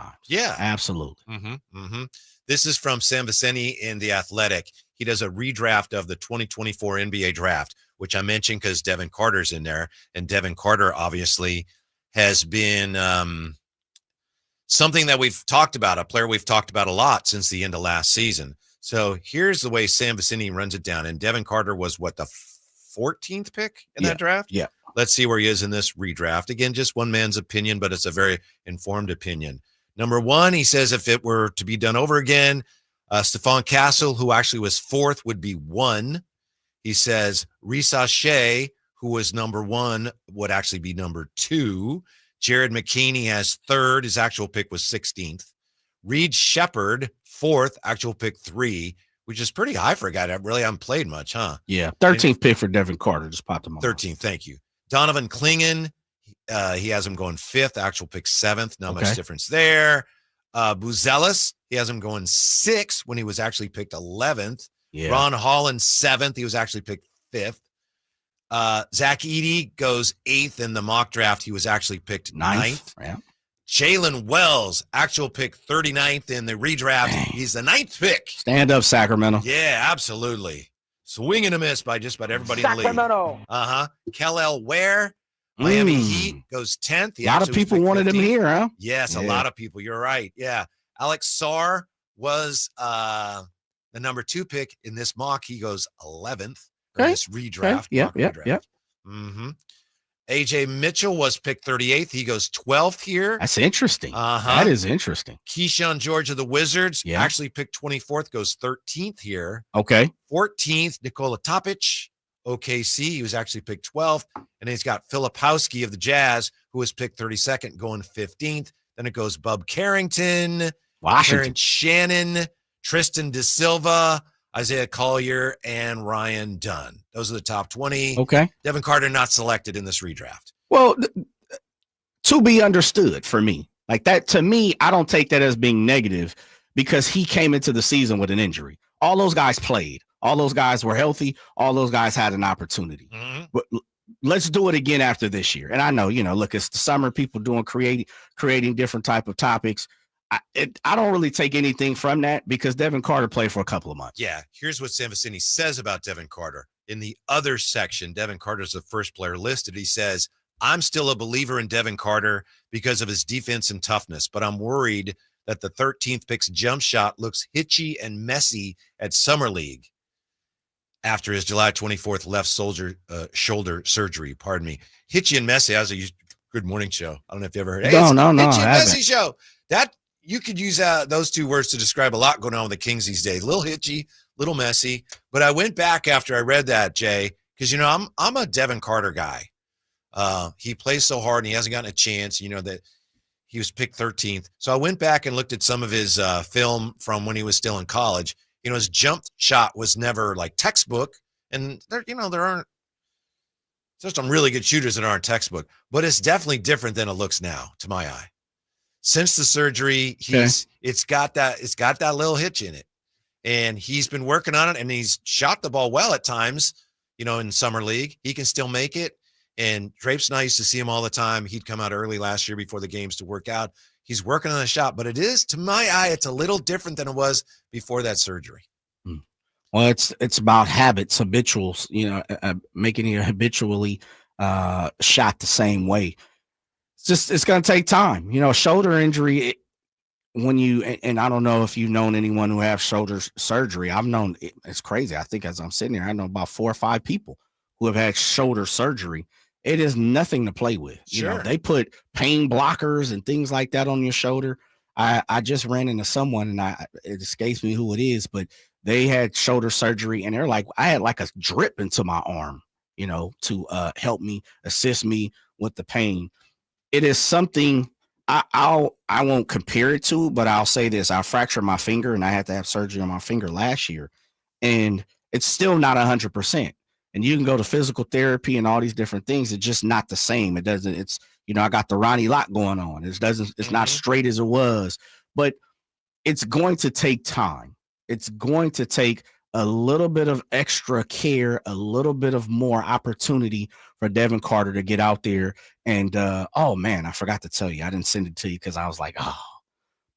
times. Yeah. Absolutely. This is from Sam Vecenie in The Athletic. He does a redraft of the 2024 NBA draft, which I mentioned because Devin Carter's in there. And Devin Carter obviously has been something that we've talked about, a player we've talked about a lot since the end of last season. So here's the way Sam Vecenie runs it down. And Devin Carter was what, the 14th pick in that draft? Yeah. Let's see where he is in this redraft. Again, just one man's opinion, but it's a very informed opinion. Number one, he says if it were to be done over again, Stephon Castle, who actually was 4th, would be 1. He says Risa Shea, who was number 1, would actually be number 2. Jared McKinney has 3rd. His actual pick was 16th. Reed Shepard, 4th, actual pick 3, which is pretty high for a guy that really haven't played much, huh? Yeah, 13th pick for Devin Carter. Just popped him on. 13th, thank you. Donovan Clingan, he has him going 5th, actual pick 7th. Not much difference there. Buzelis, he has him going 6th when he was actually picked 11th. Yeah. Ron Holland, 7th. He was actually picked 5th. Zach Edey goes 8th in the mock draft. He was actually picked 9th. Yeah. Jalen Wells, actual pick 39th in the redraft. Dang. He's the 9th pick. Stand up, Sacramento. Yeah, absolutely. Swing and a miss by just about everybody in the league. Sacramento. Kel-El Ware, Miami Heat goes 10th. A lot of people wanted him here, huh? Yes, a lot of people. You're right. Yeah. Alex Sarr was the number 2 pick in this mock. He goes 11th in this redraft. Yeah. AJ Mitchell was picked 38th. He goes 12th here. That's interesting. That is interesting. Keyshawn George of the Wizards actually picked 24th, goes 13th here. Okay. 14th, Nikola Topic, OKC. He was actually picked 12th. And he's got Filipowski of the Jazz, who was picked 32nd, going 15th. Then it goes Bub Carrington, Washington, Shannon, Tristan De Silva, Isaiah Collier, and Ryan Dunn. Those are the top 20. Okay. Devin Carter not selected in this redraft. Well, to be understood for me. Like that, to me, I don't take that as being negative because he came into the season with an injury. All those guys played. All those guys were healthy. All those guys had an opportunity. But let's do it again after this year. And I know, look, it's the summer, people doing creating different type of topics. I don't really take anything from that because Devin Carter played for a couple of months. Yeah, here's what Sam Vecenie says about Devin Carter. In the other section, Devin Carter's the first player listed. He says, I'm still a believer in Devin Carter because of his defense and toughness, but I'm worried that the 13th pick's jump shot looks hitchy and messy at Summer League after his July 24th left shoulder surgery. Pardon me. Hitchy and messy. I was a Good Morning Show. I don't know if you ever heard. Hey, no. Hitchy and messy show. That you could use those 2 words to describe a lot going on with the Kings these days. A little hitchy, little messy. But I went back after I read that, Jay, because I'm a Devin Carter guy. He plays so hard and he hasn't gotten a chance. That he was picked 13th. So I went back and looked at some of his film from when he was still in college. His jump shot was never like textbook, and there aren't. There's some really good shooters that aren't textbook, but it's definitely different than it looks now, to my eye. Since the surgery, it's got that little hitch in it, and he's been working on it, and he's shot the ball well at times. In Summer League, he can still make it. And Drapes and I used to see him all the time. He'd come out early last year before the games to work out. He's working on a shot, but it is, to my eye, it's a little different than it was before that surgery. Well, it's about habits, habituals, making it habitually shot the same way. It's going to take time. Shoulder injury, and I don't know if you've known anyone who have shoulder surgery. I've known, it's crazy. I think as I'm sitting here, I know about 4 or 5 people who have had shoulder surgery. It is nothing to play with. Sure. They put pain blockers and things like that on your shoulder. I just ran into someone, and it escapes me who it is, but they had shoulder surgery, and they're like, I had like a drip into my arm, to help me, assist me with the pain. It is something I won't compare it to, but I'll say this: I fractured my finger, and I had to have surgery on my finger last year, and it's still not 100%. And you can go to physical therapy and all these different things. It's just not the same. It doesn't, I got the Ronnie Lott going on. It's not straight as it was, but it's going to take time. It's going to take a little bit of extra care, a little bit of more opportunity for Devin Carter to get out there. And, oh man, I forgot to tell you, I didn't send it to you because I was like,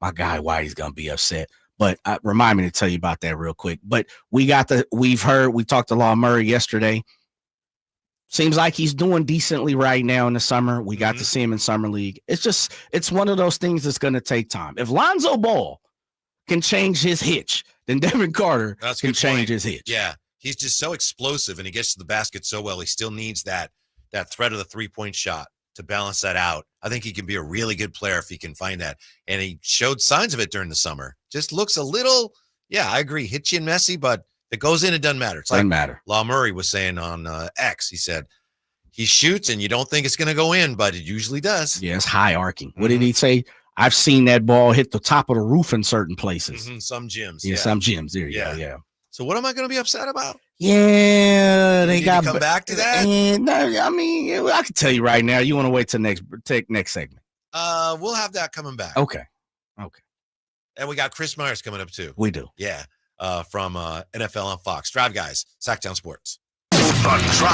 my guy Whitey's gonna be upset. But remind me to tell you about that real quick. But we talked to Law Murray yesterday. Seems like he's doing decently right now in the summer. We got to see him in summer league. It's one of those things that's going to take time. If Lonzo Ball can change his hitch, then Devin Carter can change his hitch. Yeah, he's just so explosive, and he gets to the basket so well. He still needs that threat of the 3-point shot to balance that out. I think he can be a really good player if he can find that. And he showed signs of it during the summer. Just looks a little, I agree, hitchy and messy, but it goes in, it doesn't matter. It's doesn't like matter. Law Murray was saying on X. He said he shoots and you don't think it's going to go in, but it usually does. Yeah, it's high arcing. What did he say? I've seen that ball hit the top of the roof in certain places. Some gyms. Yeah, some gyms. There you go. Yeah. So what am I going to be upset about? Yeah, they got to come back to that. And I mean, I can tell you right now. You want to wait till next segment? We'll have that coming back. Okay. And we got Chris Myers coming up too. We do. Yeah. From NFL on Fox. Drive Guys, Sactown Sports. The Drive.